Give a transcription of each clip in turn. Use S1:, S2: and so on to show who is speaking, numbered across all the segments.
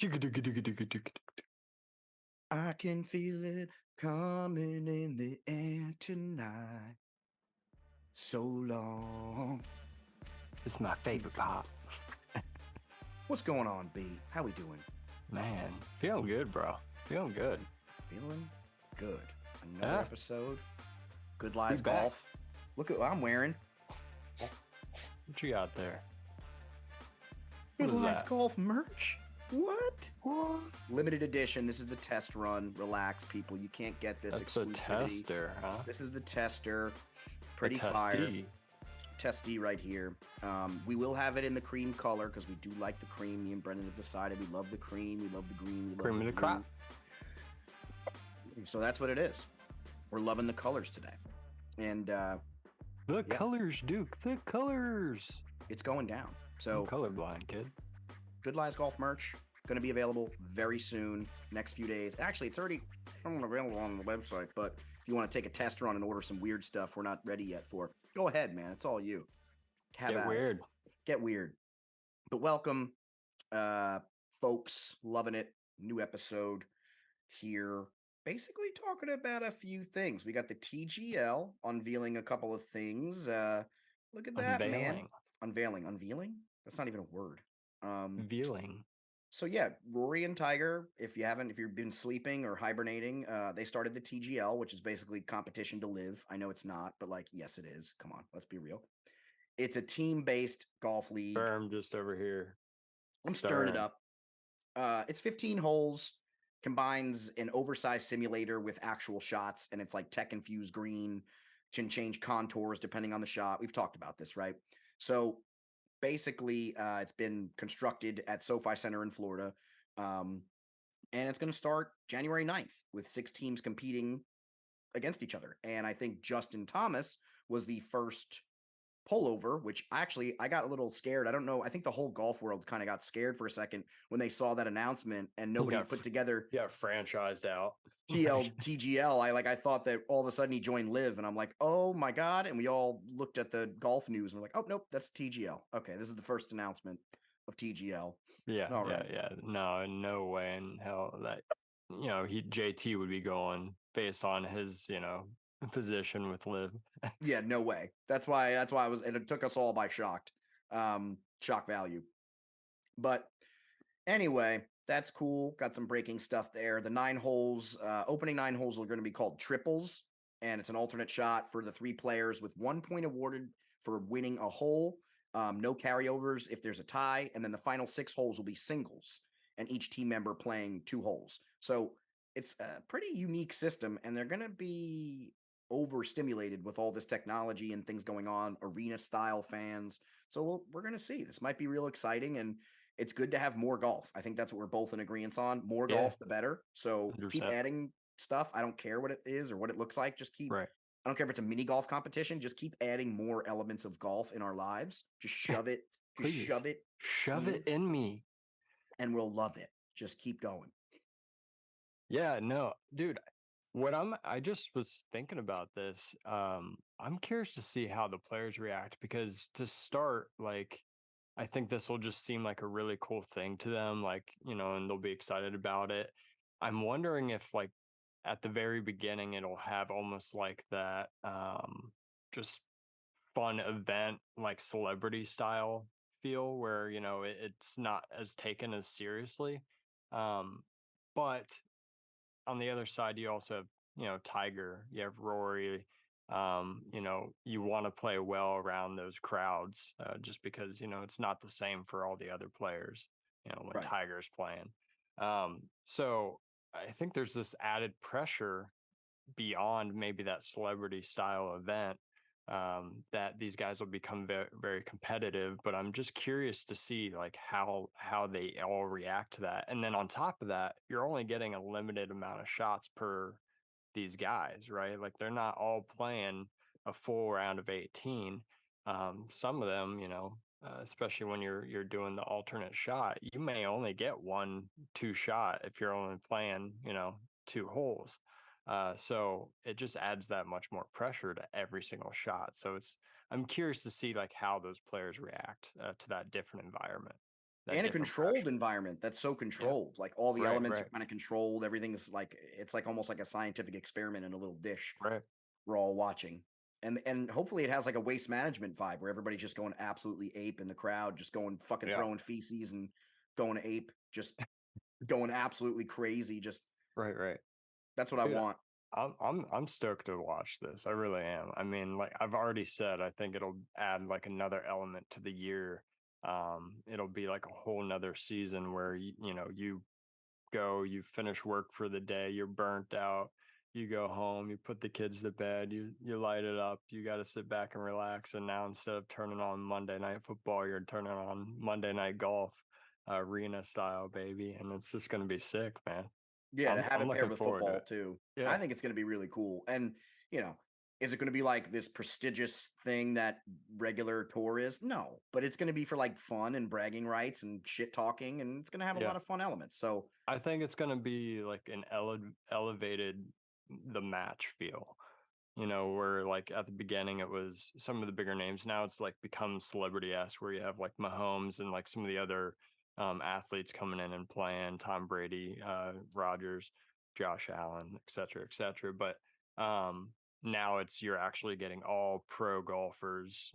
S1: I can feel it coming in the air tonight. So long.
S2: It's my favorite part.
S1: What's going on, B? How we doing?
S2: Man, feeling good, bro. Feeling good.
S1: Feeling good. Another
S2: Yeah,
S1: Episode. Good
S2: we
S1: Lies
S2: back.
S1: Golf. Look at what I'm wearing.
S2: What you got there? What
S1: Good
S2: is
S1: Lies
S2: that?
S1: Golf merch. What?
S2: What?
S1: Limited edition. This is the test run. Relax, people. You can't get this
S2: That's a
S1: exclusivity.
S2: tester, huh?
S1: This is the tester.
S2: A
S1: Pretty fire.
S2: testee.
S1: Testy right here. We will have it in the cream color because we do like the cream. Me and Brendan have decided we love the cream. We love the green. We love
S2: Cream of the
S1: blue.
S2: crop.
S1: So that's what it is. We're loving the colors today. And
S2: The
S1: Yeah.
S2: colors, Duke. The colors.
S1: it's going down.
S2: I'm
S1: So
S2: colorblind, kid.
S1: Good Lies Golf merch going to be available very soon, next few days. Actually, it's already available on the website, but if you want to take a test run and order some weird stuff we're not ready yet for, go ahead, man. It's all you. Have
S2: Get
S1: at it.
S2: weird.
S1: Get weird. But welcome, folks. Loving it. New episode here. Basically talking about a few things. We got the TGL unveiling a couple of things. Look at that, man. Unveiling. That's not even a word.
S2: Unveiling.
S1: So yeah, Rory and Tiger, if you've been sleeping or hibernating, they started the TGL, which is basically competition to live. I know it's not, but like, yes, it is. Come on, let's be real. It's a team-based golf league.
S2: Berm just over here.
S1: I'm stirring it up. It's 15 holes, combines an oversized simulator with actual shots, and it's like tech-infused green, can change contours depending on the shot. We've talked about this, right? So basically, it's been constructed at SoFi Center in Florida, and it's going to start January 9th with 6 teams competing against each other. And I think Justin Thomas was the first pullover, which I got a little scared. I don't know. I think the whole golf world kind of got scared for a second when they saw that announcement and nobody put together
S2: Yeah, franchised out.
S1: TGL. I thought that all of a sudden he joined Live, and I'm like, oh my God. And we all looked at the golf news and we're like, oh nope, that's TGL. Okay, this is the first announcement of TGL.
S2: Yeah,
S1: All
S2: yeah,
S1: right.
S2: yeah. No, no way in hell that JT would be going based on his position with Liv.
S1: Yeah, no way. That's why I was, and it took us all by shock value. But anyway, that's cool. Got some breaking stuff there. The 9 holes, opening 9 holes are going to be called triples, and it's an alternate shot for the 3 players with 1 point awarded for winning a hole. No carryovers if there's a tie, and then the final 6 holes will be singles, and each team member playing 2 holes. So it's a pretty unique system, and they're going to be overstimulated with all this technology and things going on, arena style fans. So we're going to see. This might be real exciting, and it's good to have more golf. I think that's what we're both in agreement on. More
S2: Yeah.
S1: golf, the better. So keep
S2: 100%.
S1: adding stuff. I don't care what it is or what it looks like. Just keep.
S2: Right.
S1: I don't care if it's a mini golf competition. Just keep adding more elements of golf in our lives. Just shove it. Just
S2: Please.
S1: shove it.
S2: Shove it in me.
S1: And we'll love it. Just keep going.
S2: Yeah, no, dude. I just was thinking about this. I'm curious to see how the players react because to start, like, I think this will just seem like a really cool thing to them, like, and they'll be excited about it. I'm wondering if, like, at the very beginning, it'll have almost like that, just fun event, like celebrity style feel where, it's not as taken as seriously. But on the other side, you also have, Tiger, you have Rory. You want to play well around those crowds just because, it's not the same for all the other players, when
S1: Right.
S2: Tiger's playing. So I think there's this added pressure beyond maybe that celebrity style event that these guys will become very, very competitive. But I'm just curious to see like how they all react to that. And then on top of that, you're only getting a limited amount of shots per these guys, right? Like they're not all playing a full round of 18. Some of them, especially when you're doing the alternate shot, you may only get 1-2 shot if you're only playing, 2 holes. So it just adds that much more pressure to every single shot. So I'm curious to see like how those players react to that different environment. that
S1: And a
S2: different
S1: controlled
S2: pressure.
S1: environment that's so
S2: Yeah.
S1: controlled. Like all the
S2: Right,
S1: elements are
S2: right,
S1: kind of controlled. Everything's like it's like almost like a scientific experiment in a little dish
S2: right.
S1: we're all watching. And hopefully it has like a waste management vibe where everybody's just going absolutely ape in the crowd, just going fucking
S2: Yeah.
S1: throwing feces and going ape, just going absolutely crazy. Just
S2: Right, right.
S1: that's what I
S2: Dude,
S1: want.
S2: I'm stoked to watch this. I really am. I mean, like I've already said, I think it'll add like another element to the year. It'll be like a whole nother season where you go, you finish work for the day, you're burnt out, you go home, you put the kids to bed, you light it up, you got to sit back and relax. And now instead of turning on Monday night football, you're turning on Monday night golf, arena style, baby, and it's just gonna be sick, man.
S1: Yeah, to
S2: I'm
S1: have
S2: I'm
S1: it paired
S2: looking
S1: with
S2: forward to
S1: football
S2: it.
S1: too. I
S2: Yeah,
S1: think it's going to be really cool. And, you know, is it going to be like this prestigious thing that regular tour is? No, but it's going to be for like fun and bragging rights and shit talking, and it's going to have a
S2: yeah.
S1: lot of fun elements. So,
S2: I think it's gonna be like an elevated the match feel. Where like at the beginning it was some of the bigger names. Now it's like become celebrity esque, where you have like Mahomes and like some of the other athletes coming in and playing, Tom Brady, Rogers, Josh Allen, et cetera, et cetera. But um, now it's you're actually getting all pro golfers,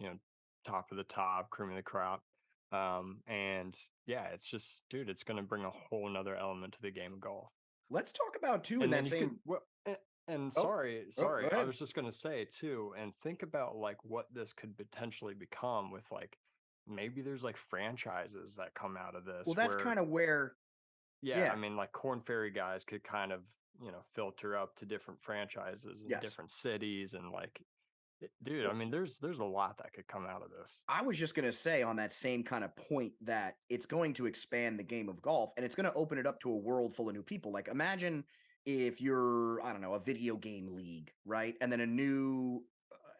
S2: top of the top, cream of the crop. And yeah, it's just, dude, it's going to bring a whole nother element to the game of golf.
S1: let's talk about too in
S2: And then
S1: that
S2: you could,
S1: same
S2: well, and
S1: Oh,
S2: sorry,
S1: oh, go
S2: sorry, I
S1: ahead.
S2: was just going to say too, and think about like what this could potentially become with like maybe there's like franchises that come out of
S1: Well,
S2: this
S1: that's
S2: where,
S1: kind of where
S2: yeah, I
S1: yeah.
S2: mean, like Corn Ferry guys could kind of, filter up to different franchises in
S1: Yes.
S2: different cities and like, dude, I mean, there's a lot that could come out of this.
S1: I was just going to say on that same kind of point that it's going to expand the game of golf and it's going to open it up to a world full of new people. Like imagine if you're, I don't know, a video game league, right? And then a new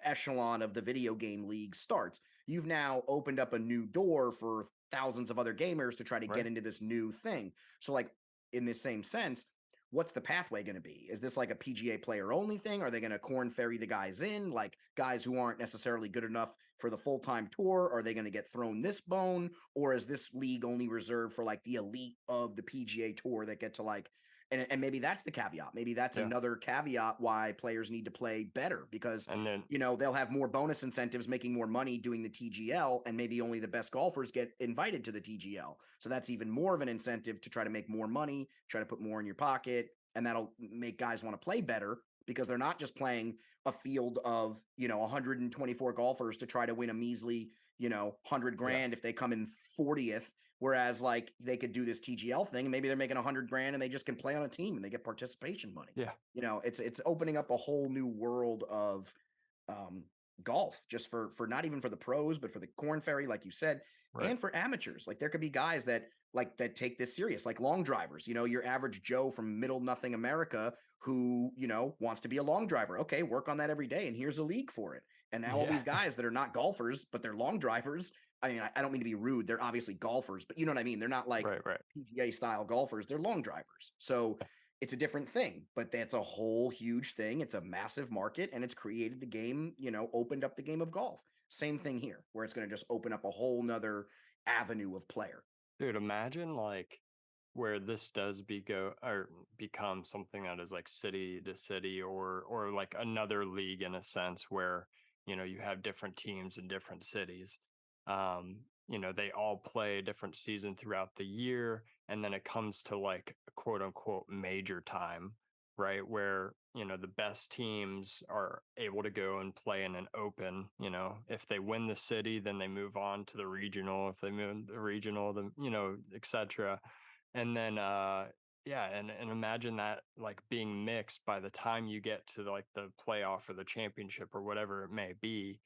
S1: echelon of the video game league starts. You've now opened up a new door for thousands of other gamers to try to get
S2: Right?
S1: into this new thing. So like in this same sense, what's the pathway going to be? Is this like a PGA player only thing? Are they going to corn ferry the guys in, like guys who aren't necessarily good enough for the full time tour? Are they going to get thrown this bone? Or is this league only reserved for like the elite of the PGA tour that get to like, and maybe that's the caveat. Maybe that's
S2: Yeah.
S1: another caveat why players need to play better because,
S2: And then,
S1: they'll have more bonus incentives making more money doing the TGL, and maybe only the best golfers get invited to the TGL. So that's even more of an incentive to try to make more money, try to put more in your pocket, and that'll make guys want to play better because they're not just playing a field of 124 golfers to try to win a measly 100
S2: yeah,
S1: grand if they come in 40th. Whereas like they could do this TGL thing and maybe they're making 100 grand and they just can play on a team and they get participation money.
S2: yeah,
S1: It's opening up a whole new world of um, golf just for not even for the pros, but for the Corn Ferry, like you said,
S2: right.
S1: and for amateurs. Like there could be guys that take this serious, like long drivers. Your average Joe from middle nothing America who wants to be a long driver. Okay, work on that every day, and here's a league for it. And now all
S2: Yeah.
S1: these guys that are not golfers, but they're long drivers. I mean, I don't mean to be rude. They're obviously golfers, but you know what I mean. They're not like
S2: Right, right.
S1: PGA style golfers. They're long drivers. So it's a different thing, but that's a whole huge thing. It's a massive market and it's created the game, opened up the game of golf. Same thing here, where it's going to just open up a whole nother avenue of player.
S2: Dude, imagine like where this does be go or become something that is like city to city or like another league in a sense where you have different teams in different cities. They all play a different season throughout the year, and then it comes to like quote unquote major time, right? Where the best teams are able to go and play in an open. If they win the city, then they move on to the regional. If they move the regional, then etc. And then yeah, and imagine that like being mixed by the time you get to like the playoff or the championship or whatever it may be.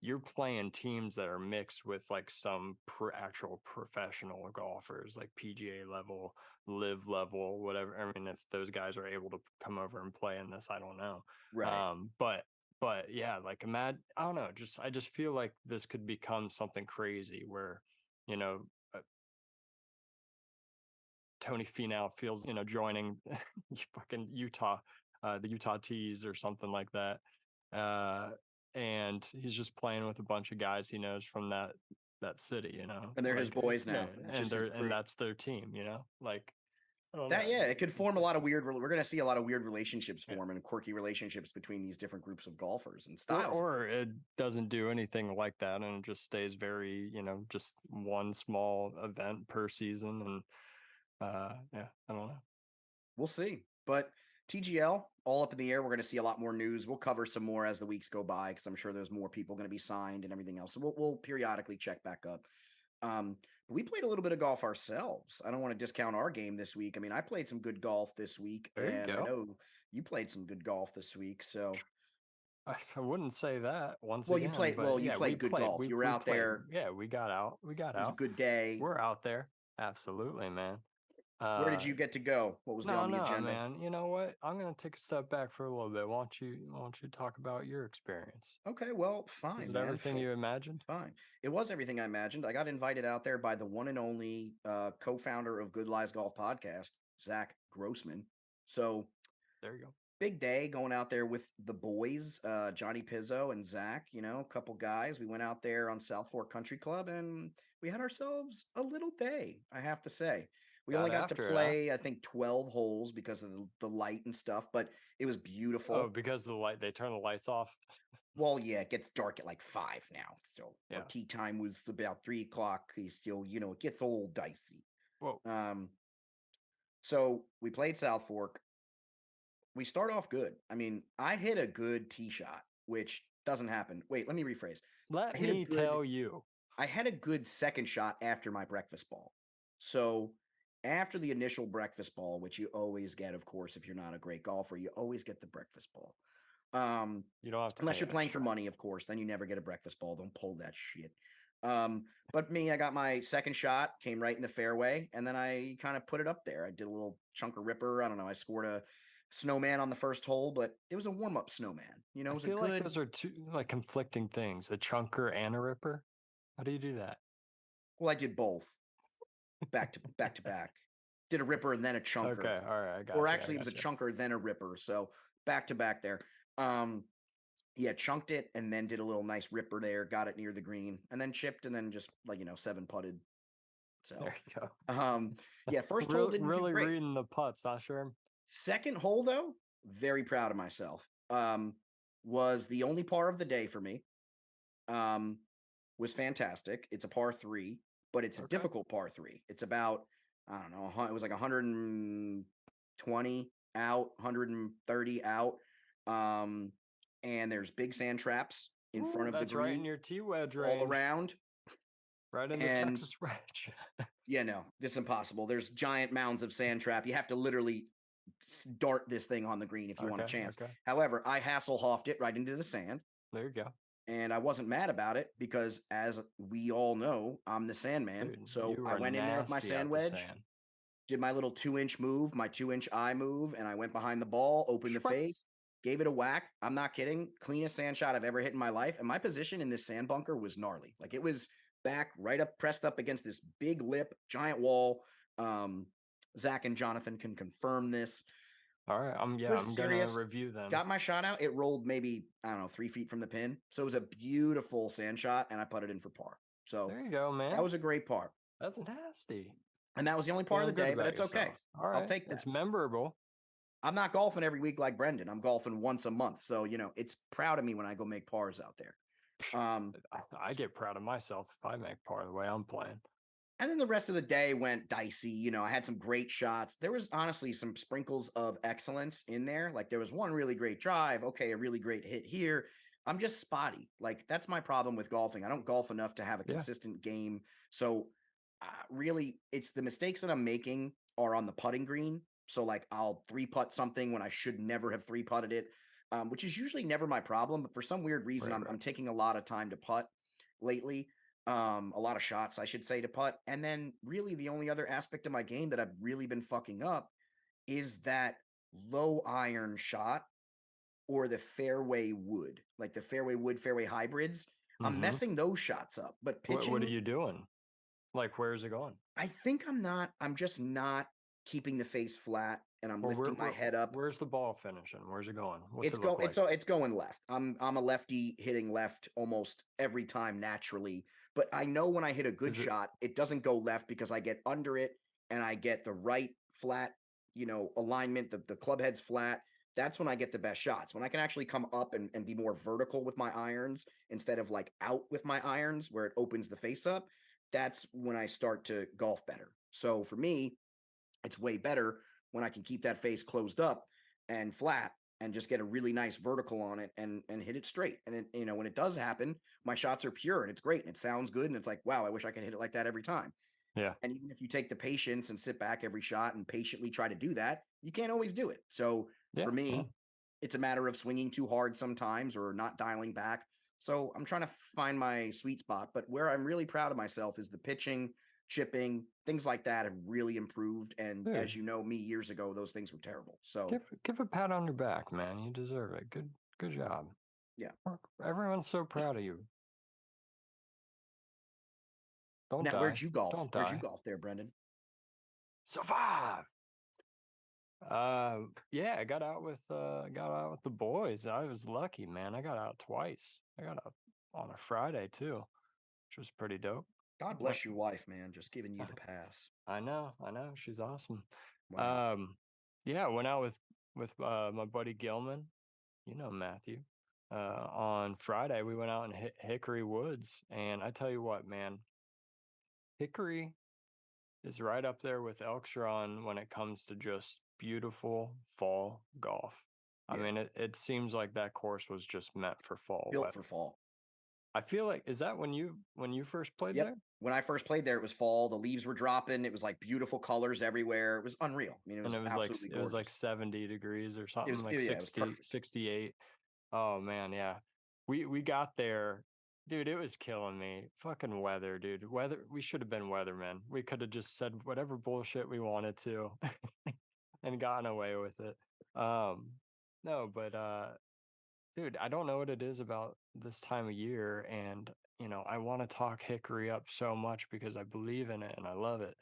S2: You're playing teams that are mixed with like some actual professional golfers, like PGA level, live level, whatever. I mean, if those guys are able to come over and play in this, I don't know.
S1: Right.
S2: But yeah, like imagine, I don't know, I just feel like this could become something crazy where, you know, uh, Tony Finau feels, joining fucking Utah, the Utah Tees or something like that. Uh, and he's just playing with a bunch of guys he knows from that that city,
S1: And they're his
S2: like
S1: boys
S2: yeah,
S1: now. That's
S2: and
S1: just his
S2: and
S1: crew.
S2: that's their team, like I don't
S1: That
S2: know.
S1: yeah, it could
S2: It's
S1: form a
S2: so
S1: lot of
S2: cool.
S1: weird. We're gonna see a lot of weird relationships
S2: Yeah.
S1: form and quirky relationships between these different groups of golfers and
S2: Or
S1: styles of
S2: or
S1: golf.
S2: it doesn't do anything like that and it just stays very, just one small event per season and yeah, I don't know.
S1: We'll see. But TGL, all up in the air. We're going to see a lot more news. We'll cover some more as the weeks go by because I'm sure there's more people going to be signed and everything else. So we'll periodically check back up. But we played a little bit of golf ourselves. I don't want to discount our game this week. I mean, I played some good golf this week,
S2: There you
S1: and I
S2: go.
S1: know you played some good golf this week. So,
S2: I wouldn't say that once
S1: well, you
S2: again,
S1: played
S2: but
S1: well. You
S2: yeah, we
S1: played good
S2: played.
S1: golf.
S2: We
S1: You were
S2: we
S1: out
S2: played.
S1: there.
S2: Yeah, we got out. We got
S1: It was a
S2: out.
S1: good day.
S2: We're out there. Absolutely, man.
S1: Where did
S2: Uh
S1: you get to go? What was
S2: no,
S1: on the
S2: no,
S1: agenda?
S2: man. You know what? I'm gonna take a step back for a little bit. Why don't you talk about your experience?
S1: Okay, well,
S2: Was
S1: fine,
S2: it
S1: man.
S2: everything you imagined?
S1: Fine. It was everything I imagined. I got invited out there by the one and only co-founder of Good Lies Golf Podcast, Zach Grossman. So
S2: There you go.
S1: big day going out there with the boys, Johnny Pizzo and Zach, a couple guys. We went out there on South Fork Country Club and we had ourselves a little day, I have to say. We only
S2: Got
S1: got to
S2: after it, huh?
S1: play, I think, 12 holes because of the light and stuff, but it was
S2: Oh,
S1: beautiful.
S2: because of the light, they turn the lights off.
S1: Well, yeah, it gets dark at like 5 now. So our
S2: Yeah.
S1: tea time was about 3 o'clock. Still, it gets a little dicey.
S2: Whoa.
S1: Um, so we played South Fork. We start off good. I mean, I hit a good tee shot, which doesn't happen. Wait, let me rephrase. I
S2: Let
S1: hit a
S2: me
S1: good
S2: tell you.
S1: I had a good second shot after my breakfast ball. So after the initial breakfast ball, which you always get, of course, if you're not a great golfer, you always get the breakfast ball. Um,
S2: You don't have to
S1: unless
S2: pay
S1: you're playing for
S2: extra.
S1: money, of course, then you never get a breakfast ball. Don't pull that shit. But me, I got my second shot, came right in the fairway, and then I kind of put it up there. I did a little chunker ripper. I don't know. I scored a snowman on the first hole, but it was a warm up snowman. It
S2: I
S1: was a
S2: feel like
S1: good.
S2: those are two like conflicting things, a chunker and a ripper. How do you do that?
S1: Well, I did both back to back. Did a ripper and then a chunker,
S2: Okay, all right, I
S1: or
S2: got you. I
S1: actually, it was a
S2: got you.
S1: chunker then a ripper. So back to back there. Um, yeah, chunked it and then did a little nice ripper there, got it near the green, and then chipped and then just like seven putted. So
S2: There you go.
S1: yeah, first hole
S2: Really,
S1: didn't do
S2: really
S1: great.
S2: reading the putts, not sure.
S1: Second hole though, very proud of myself. Was the only par of the day for me. Um, was fantastic. It's a par three, but it's a
S2: Okay.
S1: difficult par three. It's about I don't know. It was like 120 out, 130 out. Um, and there's big sand traps in front
S2: Ooh,
S1: of the
S2: that's right in
S1: green
S2: your T wedge
S1: all
S2: range,
S1: around.
S2: right in the
S1: And
S2: Texas wedge.
S1: yeah, no, it's impossible. There's giant mounds of sand trap. You have to literally dart this thing on the green if you want a
S2: Okay,
S1: chance.
S2: okay.
S1: However, I Hasselhoffed it right into the sand,
S2: There you go,
S1: and I wasn't mad about it because, as we all know, I'm the Sandman.
S2: dude.
S1: So
S2: You
S1: I
S2: are
S1: went in there with my
S2: nasty
S1: sand
S2: at the
S1: wedge,
S2: sand.
S1: did my little 2-inch move, my 2-inch eye move, and I went behind the ball, opened the
S2: Schwep.
S1: face, gave it a whack. I'm not kidding. Cleanest sand shot I've ever hit in my life. And my position in this sand bunker was gnarly. Like it was back right up, pressed up against this big lip, giant wall. Um, Zach and Jonathan can confirm this.
S2: All right,
S1: It was
S2: I'm gonna
S1: serious.
S2: review them.
S1: Got my shot out. It rolled maybe, I don't know, 3 feet from the pin. So it was a beautiful sand shot, and I put it in for par. So
S2: There you go,
S1: that
S2: man.
S1: was a great par.
S2: That's nasty.
S1: And that was the only part of the
S2: Feeling good
S1: day, but
S2: about
S1: it's okay.
S2: yourself. All
S1: I'll
S2: right,
S1: take that.
S2: it's memorable.
S1: I'm not golfing every week like Brendan. I'm golfing once a month. So, it's proud of me when I go make pars out there.
S2: I get proud of myself if I make par the way I'm playing.
S1: And then the rest of the day went dicey. I had some great shots. There was honestly some sprinkles of excellence in there. Like there was one really great drive. Okay, a really great hit here. I'm just spotty. Like that's my problem with golfing. I don't golf enough to have a
S2: Yeah,
S1: consistent game. So, really, it's the mistakes that I'm making are on the putting green. So, like, I'll three putt something when I should never have three putted it, which is usually never my problem. But for some weird reason,
S2: right,
S1: I'm
S2: right.
S1: taking a lot of time to putt lately. A lot of shots, I should say, to putt. And then really the only other aspect of my game that I've really been fucking up is that low iron shot or the fairway wood, like the fairway wood, fairway hybrids. I'm
S2: Mm-hmm.
S1: messing those shots up. But
S2: What are
S1: pitching,
S2: you doing? Like, where's it going?
S1: I think I'm just not keeping the face flat and I'm
S2: Or
S1: lifting my head up.
S2: where's the ball finishing? Where's it going? What's it look
S1: It's
S2: like?
S1: it's going left. I'm a lefty hitting left almost every time naturally. But I know when I hit a good
S2: Is it
S1: shot, it doesn't go left because I get under it and I get the right flat, alignment, the club head's flat. That's when I get the best shots. When I can actually come up and be more vertical with my irons instead of like out with my irons where it opens the face up, that's when I start to golf better. So for me, it's way better when I can keep that face closed up and flat and just get a really nice vertical on it and hit it straight. And when it does happen, my shots are pure and it's great and it sounds good and it's like, wow, I wish I could hit it like that every time.
S2: yeah.
S1: And even if you take the patience and sit back every shot and patiently try to do that, you can't always do it. So
S2: Yeah.
S1: for
S2: Yeah.
S1: me, it's a matter of swinging too hard sometimes or not dialing back. So I'm trying to find my sweet spot. But where I'm really proud of myself is the pitching, chipping, things like that have really improved. And
S2: Dude,
S1: as you know, me years ago, those things were terrible. So
S2: give a pat on your back, man. You deserve it. Good job.
S1: yeah.
S2: Everyone's so proud of you. Don't
S1: Now,
S2: die.
S1: where'd you golf?
S2: Don't
S1: Where'd you
S2: die.
S1: golf there, Brendan?
S2: Survive. Yeah, I got out with the boys. I was lucky, man. I got out twice. I got out on a Friday too, which was pretty dope.
S1: God
S2: Went,
S1: bless your wife, man. Just giving you the pass.
S2: I know, she's awesome.
S1: Wow.
S2: Um, yeah, went out with my buddy Gilman, you know Matthew. On Friday we went out in Hickory Woods, and I tell you what, man, Hickory is right up there with Elkstron when it comes to just beautiful fall golf. I
S1: Yeah.
S2: mean, it seems like that course was just meant for fall
S1: Built for
S2: weather.
S1: fall.
S2: I feel like, is that when you first played
S1: Yep.
S2: there?
S1: When I first played there, it was fall. The leaves were dropping. It was like beautiful colors everywhere. It was unreal. I mean, it
S2: And
S1: was absolutely
S2: it was like
S1: gorgeous.
S2: 70 degrees or
S1: It
S2: something,
S1: was,
S2: like
S1: yeah, it was
S2: 60,
S1: perfect.
S2: 68. Oh man, yeah. We got there. Dude, it was killing me. Fucking weather, dude. Weather, we should have been weathermen. We could have just said whatever bullshit we wanted to and gotten away with it. Um no, but dude, I don't know what it is about this time of year, and I want to talk Hickory up so much because I believe in it and I love it.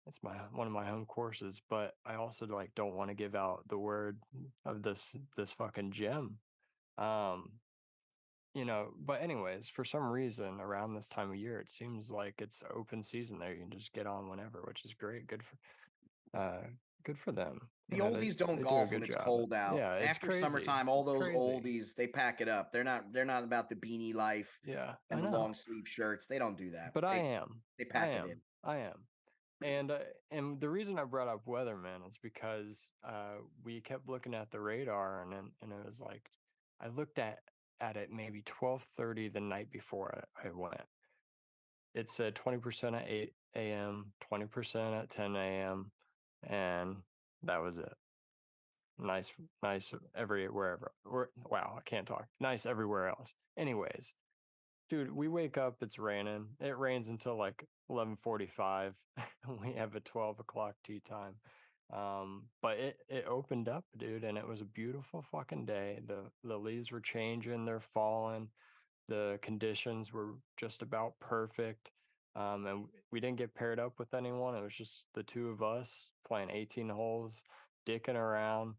S2: It's my one of my home courses, but I also like don't want to give out the word of this fucking gem. Um, but anyways, for some reason around this time of year, it seems like it's open season there. You can just get on whenever, which is great. Good for them.
S1: The
S2: They
S1: oldies don't
S2: they do a
S1: golf when
S2: good
S1: it's
S2: job.
S1: cold out.
S2: Yeah, it's
S1: After
S2: crazy.
S1: summertime, all
S2: It's
S1: those
S2: crazy.
S1: oldies, they pack it up. They're not about the beanie life
S2: Yeah,
S1: and
S2: I
S1: the
S2: know.
S1: long sleeve shirts. They don't do that.
S2: But I
S1: They
S2: am.
S1: they
S2: I
S1: pack it
S2: am.
S1: in.
S2: I am. And the reason I brought up weatherman is because we kept looking at the radar, and it was like I looked at it maybe 12:30 the night before I went. It said 20% at 8 a.m., 20% at 10 a.m., and that was it. Nice, nice wherever. Wow, I can't talk. Nice everywhere else. Anyways, dude, we wake up, it's raining. It rains until like 11:45. We have a 12 o'clock tee time. But it opened up, dude, and it was a beautiful fucking day. The leaves were changing, they're falling. The conditions were just about perfect. And we didn't get paired up with anyone. It was just the two of us playing 18 holes, dicking around,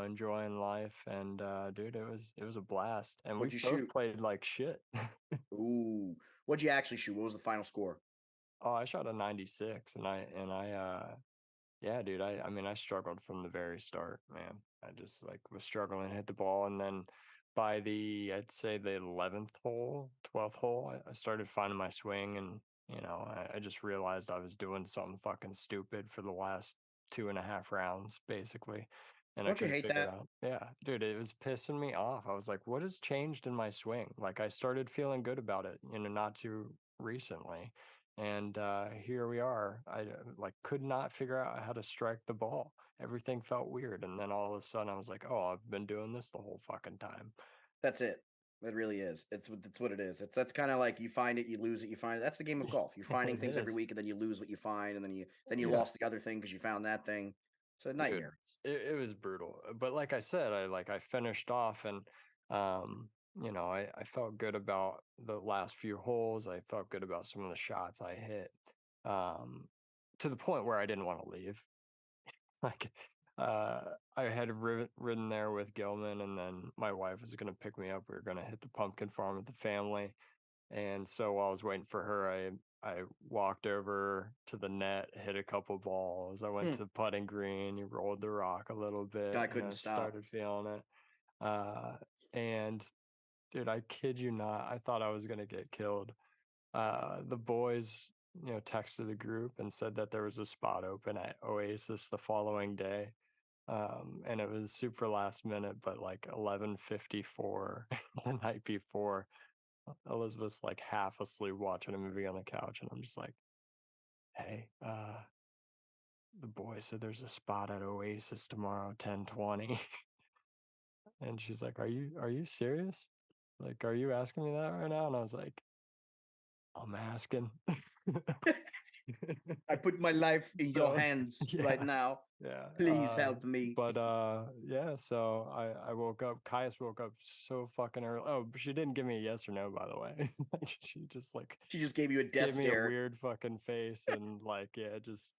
S2: enjoying life. And dude, it was a blast. And we
S1: What'd you
S2: both
S1: shoot?
S2: played like shit.
S1: Ooh. What'd you actually shoot? What was the final score?
S2: Oh, I shot a 96, and yeah, dude, I mean, I struggled from the very start, man. I just like was struggling to hit the ball, and then by I'd say the 11th hole, 12th hole, I started finding my swing, and I just realized I was doing something fucking stupid for the last 2.5 rounds, basically, and I
S1: Don't you
S2: couldn't
S1: hate
S2: figure it
S1: that?
S2: out. Yeah, dude, it was pissing me off. I was like, what has changed in my swing? Like, I started feeling good about it, not too recently, and here we are. I like could not figure out how to strike the ball. Everything felt weird, and then all of a sudden I was like, oh, I've been doing this the whole fucking time.
S1: That's it. It really is. It's what it is. That's kind of like you find it, you lose it, you find it. That's the game of golf. You're finding
S2: It
S1: things every
S2: is.
S1: week, and then you lose what you find, and then you
S2: Yeah,
S1: lost the other thing because you found that thing. It's a
S2: dude,
S1: nightmare.
S2: it was brutal. But like I said, I finished off, and I felt good about the last few holes. I felt good about some of the shots I hit, um, to the point where I didn't want to leave. Like, uh, I had ridden there with Gilman, and then my wife was going to pick me up. We were going to hit the pumpkin farm with the family, And so while I was waiting for her, I walked over to the net, hit a couple balls. I went
S1: Hmm.
S2: to the putting green, you rolled the rock a little bit,
S1: Guy couldn't stop.
S2: started feeling it. And dude, I kid you not, I thought I was gonna get killed. The boys, texted the group and said that there was a spot open at Oasis the following day. And it was super last minute, but like 11:54 the night before, Elizabeth's like half asleep watching a movie on the couch, and I'm just like, "Hey, the boy said there's a spot at Oasis tomorrow, 10:20." And she's like, "Are you serious? Like, are you asking me that right now?" And I was like, "I'm asking."
S1: I put my life in your
S2: So
S1: hands right
S2: yeah,
S1: now.
S2: yeah.
S1: Please help me.
S2: But yeah. So I woke up. Caius woke up so fucking early. Oh, but she didn't give me a yes or no, by the way. Like, she just like
S1: She just gave you a death
S2: gave me a
S1: stare.
S2: weird fucking face and like, yeah, just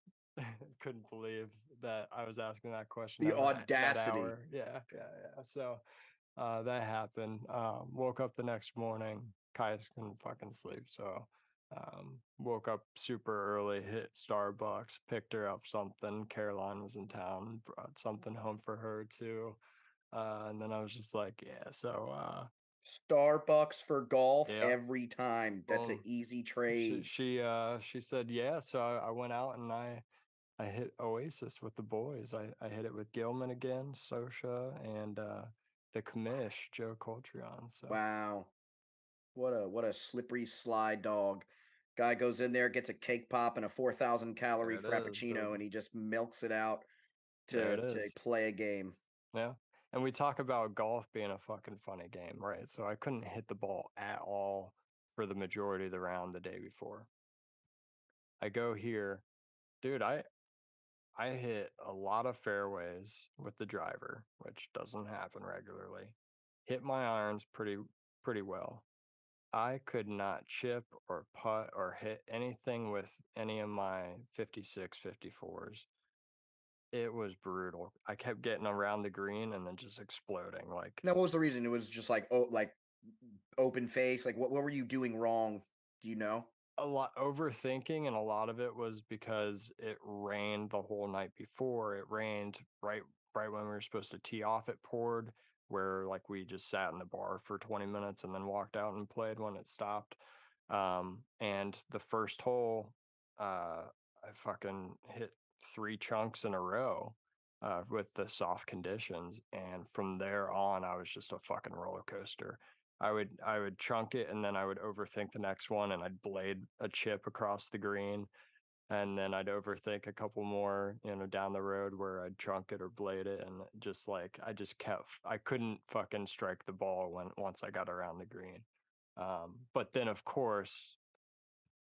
S2: couldn't believe that I was asking that question
S1: The
S2: at that
S1: audacity.
S2: hour. Yeah, yeah, yeah. So that happened. Woke up the next morning. Caius couldn't fucking sleep, so woke up super early, hit Starbucks, picked her up something. Caroline was in town, brought something home for her too. And then I was just like, yeah, so
S1: Starbucks for golf
S2: yeah,
S1: every time. That's an
S2: boom.
S1: easy
S2: She
S1: trade.
S2: she she said yeah, so I went out and I hit Oasis with the boys. I hit it with Gilman again, Sosha, and the commish, Joe Coltrion. So
S1: Wow. What a slippery slide dog. Guy goes in there, gets a cake pop and a 4,000
S2: there
S1: calorie
S2: it is,
S1: frappuccino, and
S2: baby.
S1: he just milks it out
S2: There it
S1: to
S2: is.
S1: play a game.
S2: Yeah. And we talk about golf being a fucking funny game, right? So I couldn't hit the ball at all for the majority of the round the day before. I go here, dude, I hit a lot of fairways with the driver, which doesn't happen regularly. Hit my irons pretty well. I could not chip or putt or hit anything with any of my 56, 54s. It was brutal. I kept getting around the green and then just exploding. Like
S1: Now, what was the reason? It was just like, oh, like open face. Like, what were you doing wrong? Do you know?
S2: a lot overthinking, and a lot of it was because it rained the whole night before. It rained right when we were supposed to tee off. It poured, where like we just sat in the bar for 20 minutes and then walked out and played when it stopped. And the first hole, I fucking hit three chunks in a row with the soft conditions, and from there on I was just a fucking roller coaster. I would chunk it, and then I would overthink the next one, and I'd blade a chip across the green, and then I'd overthink a couple more, down the road where I'd chunk it or blade it, and just like I couldn't fucking strike the ball once I got around the green. But then of course,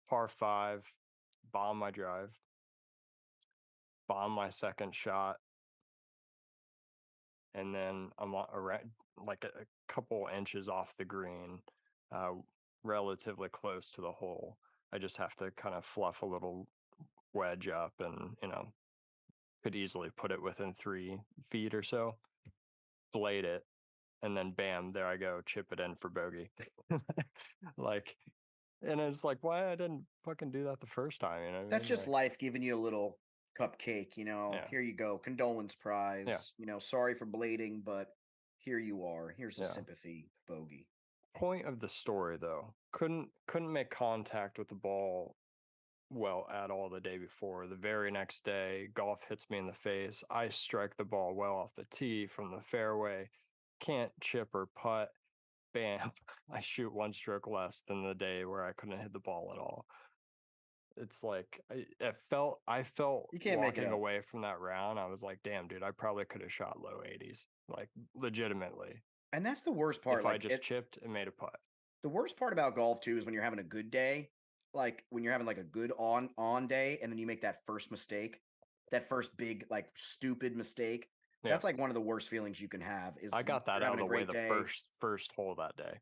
S2: par five, bomb my drive, bomb my second shot, and then I'm around like a couple inches off the green, uh, relatively close to the hole. I just have to kind of fluff a little wedge up, and could easily put it within 3 feet or so. Blade it, and then bam, there I go, chip it in for bogey. Like, and it's like, why I didn't fucking do that the first time? You know what I
S1: That's
S2: mean?
S1: just
S2: Like,
S1: life giving you a little cupcake.
S2: yeah,
S1: Here you go, condolence
S2: yeah,
S1: prize. Sorry for blading, but here you are. Here's a
S2: yeah.
S1: sympathy bogey.
S2: Point of the story though, couldn't make contact with the ball well at all the day before. The very next day, golf hits me in the face. I strike the ball well off the tee from the fairway. Can't chip or putt. Bam. I shoot one stroke less than the day where I couldn't hit the ball at all. It's like I felt
S1: You can't make it
S2: walking
S1: up.
S2: away from that round. I was like, damn, dude, I probably could have shot low 80s. Like legitimately.
S1: And that's the worst part.
S2: If I
S1: Like
S2: just chipped and made a putt.
S1: the worst part about golf too is when you're having a good day, like when you're having like a good on day, and then you make that first mistake, that first big like stupid mistake.
S2: Yeah.
S1: That's like one of the worst feelings you can have.
S2: I
S1: Is
S2: got that
S1: you're
S2: out of
S1: having a
S2: the way
S1: great
S2: the
S1: day.
S2: first hole that day.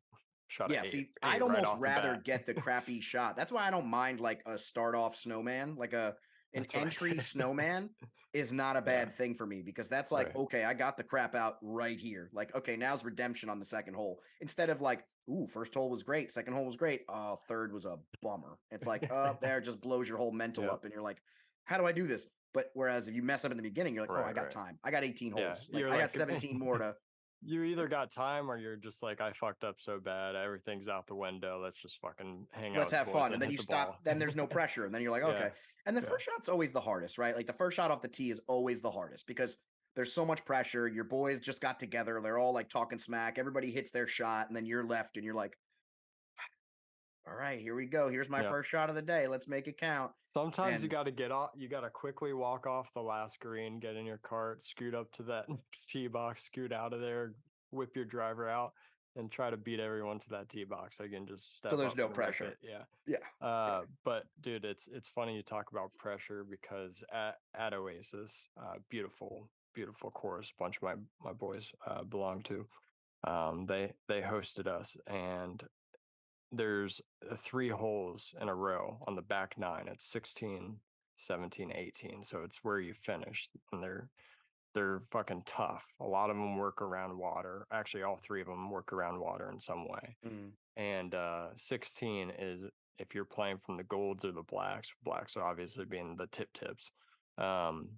S2: Shot
S1: Yeah,
S2: a eight,
S1: see, I'd
S2: eight right
S1: almost
S2: off the
S1: rather
S2: bat.
S1: get the crappy shot. That's why I don't mind like a start off snowman, like a An
S2: That's right.
S1: entry snowman is not a
S2: Yeah,
S1: bad thing for me because that's like,
S2: right.
S1: okay, I got the crap out right here. Like, okay, now's redemption on the second hole. Instead of like, ooh, first hole was great, second hole was great. Oh, third was a bummer. It's like, there it just blows your whole mental
S2: Yep.
S1: up, and you're like, how do I do this? But whereas if you mess up in the beginning, you're like, oh, I
S2: Right,
S1: got
S2: right.
S1: time. I got 18
S2: Yeah,
S1: holes. Like
S2: you're
S1: I got
S2: like
S1: 17 more to
S2: you either got time or you're just like, I fucked up so bad, everything's out the window. Let's just fucking hang out
S1: let's
S2: with the
S1: have
S2: boys
S1: fun. And
S2: and
S1: then
S2: hit
S1: you
S2: the
S1: stop.
S2: ball.
S1: Then there's no pressure. And then you're like,
S2: Yeah,
S1: okay. And the
S2: yeah.
S1: first shot's always the hardest, right? Like the first shot off the tee is always the hardest because there's so much pressure. Your boys just got together. They're all like talking smack. Everybody hits their shot. And then you're left and you're like, all right, here we go. Here's my
S2: Yeah.
S1: first shot of the day. Let's make it count.
S2: Sometimes you
S1: And
S2: got to get off. You got to quickly walk off the last green, get in your cart, scoot up to that next tee box, scoot out of there, whip your driver out, and try to beat everyone to that tee box. So you can just
S1: so
S2: step
S1: there's
S2: up
S1: no
S2: and rip
S1: pressure.
S2: it. Yeah.
S1: Yeah. Yeah.
S2: But dude, it's funny you talk about pressure because at Oasis, beautiful course, bunch of my boys belong to. They hosted us, and there's three holes in a row on the back nine. It's 16, 17, 18. So it's where you finish, and they're fucking tough. A lot of them work around water. Actually, all three of them work around water in some way.
S1: Mm.
S2: And 16 is if you're playing from the golds or the blacks are obviously being the tips. Um,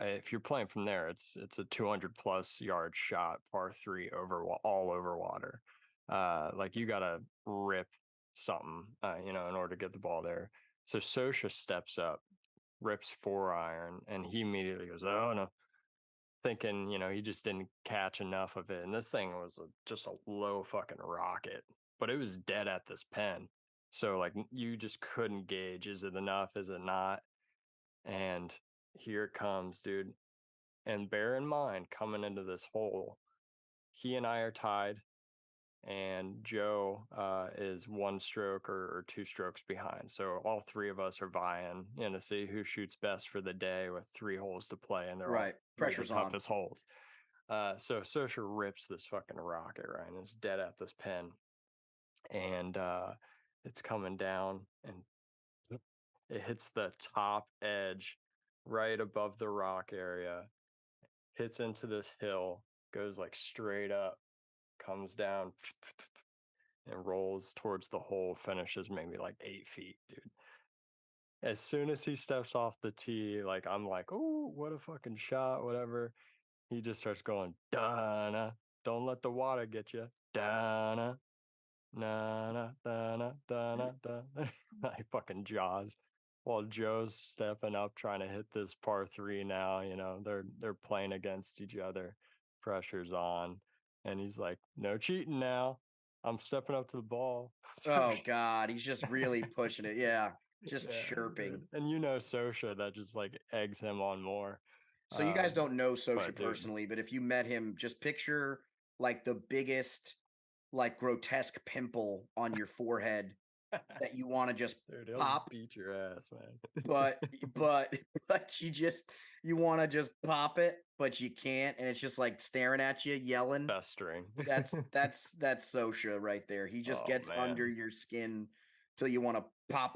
S2: if you're playing from there, it's a 200 plus yard shot, par three all over water. Like you gotta rip something, in order to get the ball there. So Sosha steps up, rips 4-iron, and he immediately goes, "Oh no," thinking he just didn't catch enough of it. And this thing was just a low fucking rocket, but it was dead at this pin. So like you just couldn't gauge, is it enough? Is it not? And here it comes, dude. And bear in mind, coming into this hole, he and I are tied, and Joe is one stroke or two strokes behind. So all three of us are vying, to see who shoots best for the day with three holes to play, and they're all
S1: Right.
S2: three of the
S1: Pressure's on.
S2: toughest holes. So Sosha rips this fucking rocket, right? And it's dead at this pin. And it's coming down, and it hits the top edge right above the rock area, hits into this hill, goes like straight up, comes down, and rolls towards the hole, finishes maybe like 8 feet, dude. As soon as he steps off the tee, like I'm like, oh, what a fucking shot, whatever. He just starts going, Donna, don't let the water get you, Donna, na na da na da na da. Like fucking Jaws. While Joe's stepping up trying to hit this par three now, they're playing against each other. Pressure's on. And he's like, no cheating now. I'm stepping up to the ball. So
S1: Oh God, he's just really pushing it. Yeah. Just
S2: yeah,
S1: chirping.
S2: dude. And Sosha, that just like eggs him on more.
S1: So you guys don't know
S2: But
S1: Sosha
S2: dude,
S1: personally, but if you met him, just picture like the biggest, like grotesque pimple on your forehead that you want to just
S2: dude, he'll
S1: pop,
S2: beat your ass, man.
S1: but but but you want to just pop it, but you can't, and it's just like staring at you, yelling.
S2: Festering.
S1: That's Sosha right there. He just
S2: Oh
S1: gets under
S2: man.
S1: your skin till you want to pop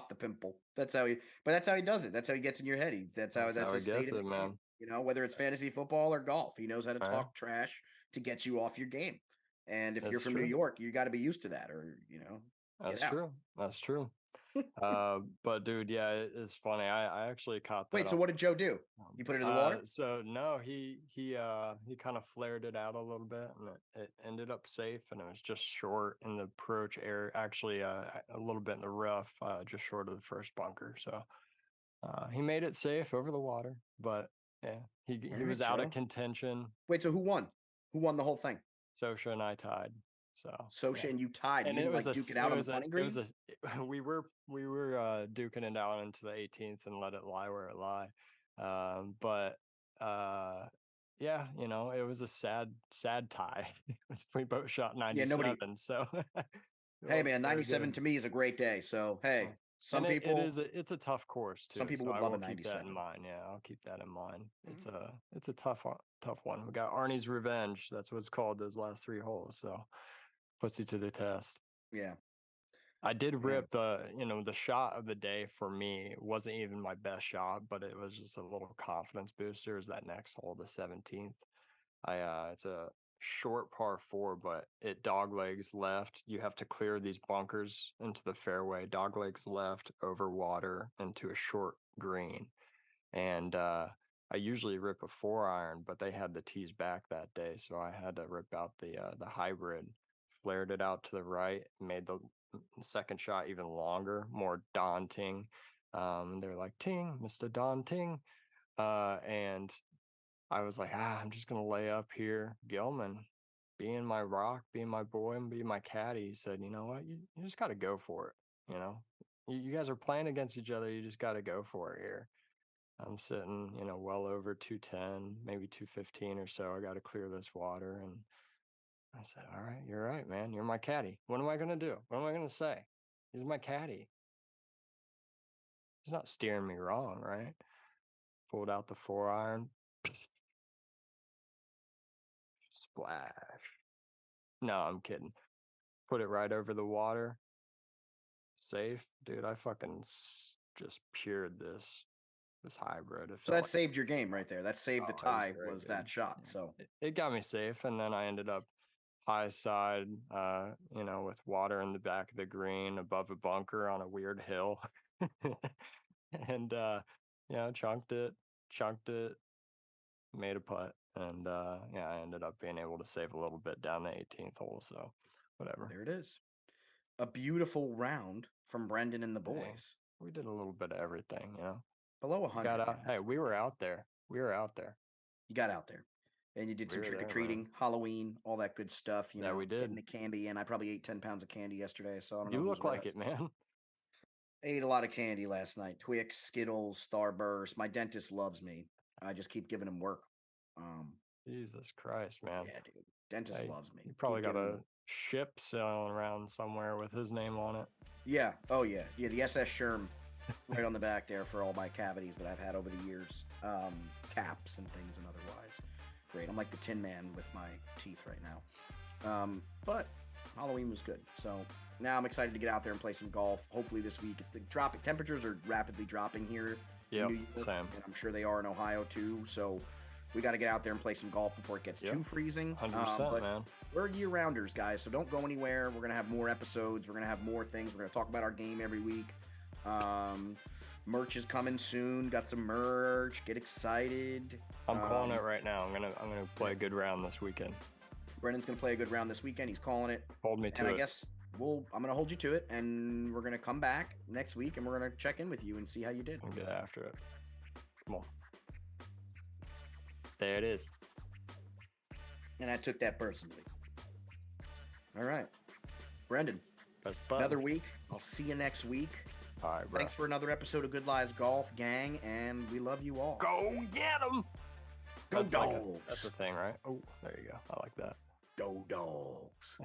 S1: the pimple. But that's how he does it. That's how he gets in your head.
S2: That's
S1: That's
S2: how he
S1: his state
S2: gets
S1: of the
S2: it,
S1: game.
S2: man.
S1: Whether it's fantasy football or golf, he knows how to
S2: Yeah,
S1: talk trash to get you off your game. And if you're
S2: that's
S1: from New
S2: true.
S1: York, you got to be used to that, or get
S2: That's
S1: out.
S2: true. That's true. But dude, yeah, it's funny. I actually caught that
S1: Wait, so
S2: on.
S1: what did Joe do? You put it in the water?
S2: So no, he kind of flared it out a little bit, and it ended up safe, and it was just short in the approach area. Actually, a little bit in the rough, just short of the first bunker. So he made it safe over the water, but yeah,
S1: All
S2: he
S1: right,
S2: was out of
S1: Joe.
S2: contention.
S1: Wait, so who won? Who won the whole thing?
S2: Sosha and I tied. So
S1: Sosha
S2: yeah.
S1: and you tied. You
S2: And
S1: didn't like duke it out on the putting
S2: it
S1: green?
S2: was a we were duking it out into the 18th and let it lie where it lie. But yeah, it was a sad tie. We both shot
S1: Yeah, nobody.
S2: 97, so it
S1: Hey,
S2: wasn't
S1: man,
S2: very
S1: 97
S2: good.
S1: to me is a great day. So,
S2: Yeah.
S1: hey,
S2: And it's a tough course
S1: some
S2: too,
S1: people
S2: so
S1: would
S2: I
S1: love a
S2: will keep that in
S1: 97.
S2: mind. Yeah, I'll keep that in mind.
S1: Mhm.
S2: It's a tough one. We got Arnie's Revenge. That's what it's called. Those last three holes. So puts you to the test.
S1: Yeah.
S2: I did
S1: Man,
S2: rip the shot of the day for me. It wasn't even my best shot, but it was just a little confidence booster. Is that next hole, the 17th? It's a short par four, but it dog legs left. You have to clear these bunkers into the fairway, dog legs left over water into a short green. And I usually rip a 4-iron, but they had the tees back that day, so I had to rip out the hybrid, flared it out to the right, made the second shot even longer, more daunting. They're like, "Ting, Mr. Daunting," and I was like, I'm just gonna lay up here. Gilman, being my rock, being my boy, and being my caddy, he said, you know what, you just got to go for it. You guys are playing against each other. You just got to go for it here. I'm sitting, well over 210, maybe 215 or so. I got to clear this water. And I said, all right, you're right, man. You're my caddy. What am I going to do? What am I going to say? He's my caddy. He's not steering me wrong, right? Pulled out the 4-iron. Splash. No, I'm kidding. Put it right over the water. Safe. Dude, I fucking just pured this hybrid. It
S1: so
S2: felt
S1: that
S2: like,
S1: saved your game right there. That saved the
S2: oh, it was
S1: tie.
S2: great,
S1: Was
S2: dude.
S1: that shot?
S2: Yeah.
S1: So
S2: It got me safe, and then I ended up high side, with water in the back of the green above a bunker on a weird hill. And chunked it, made a putt, and I ended up being able to save a little bit down the 18th hole, so whatever.
S1: there it is. A beautiful round from Brendan and the
S2: Hey,
S1: boys.
S2: we did a little bit of everything.
S1: Below
S2: We got
S1: 100, man.
S2: out. Hey,
S1: That's
S2: we were out there. We were out there.
S1: you got out there. And you did
S2: We
S1: some
S2: were
S1: trick or
S2: there, man.
S1: treating, Halloween, all that good stuff,
S2: Yeah, we
S1: getting
S2: did.
S1: the candy in. I probably ate 10 pounds of candy yesterday, so I don't know
S2: You
S1: who's
S2: look like
S1: worse.
S2: it, man.
S1: I ate a lot of candy last night. Twix, Skittles, Starburst. My dentist loves me. I just keep giving him work. Um,
S2: Jesus Christ, man.
S1: yeah, dude. Dentist
S2: Hey,
S1: loves me.
S2: you probably
S1: Keep
S2: got
S1: giving
S2: a
S1: him.
S2: ship sailing around somewhere with his name on it.
S1: Yeah. Oh yeah. Yeah. The SS Sherm right on the back there for all my cavities that I've had over the years. Caps and things and otherwise. Great. I'm like the Tin Man with my teeth right now. But Halloween was good. So now I'm excited to get out there and play some golf. Hopefully this week. It's the dropping temperatures are rapidly dropping here in
S2: Yep,
S1: New York,
S2: same.
S1: and I'm sure they are in Ohio too. So we got to get out there and play some golf before it gets
S2: Yep,
S1: too freezing.
S2: 100%,
S1: But
S2: man.
S1: we're year-rounders, guys. So don't go anywhere. We're gonna have more episodes. We're gonna have more things. We're gonna talk about our game every week. Merch is coming soon. Got some merch. Get excited.
S2: I'm calling it right now. I'm gonna play a good round this weekend.
S1: Brendan's gonna play a good round this weekend. He's calling it.
S2: Hold me to
S1: And I
S2: it.
S1: guess I'm gonna hold you to it, and we're gonna come back next week, and we're gonna check in with you and see how you did.
S2: And get after it. Come on. There it is.
S1: And I took that personally. All right, Brendan.
S2: Press the button.
S1: Another week. I'll see you next week.
S2: All right, bro.
S1: Thanks for another episode of Good Lies Golf, gang, and we love you all.
S2: Go get them.
S1: Go
S2: That's
S1: dogs.
S2: that's the thing, right? Oh, there you go. I like that.
S1: Go dogs.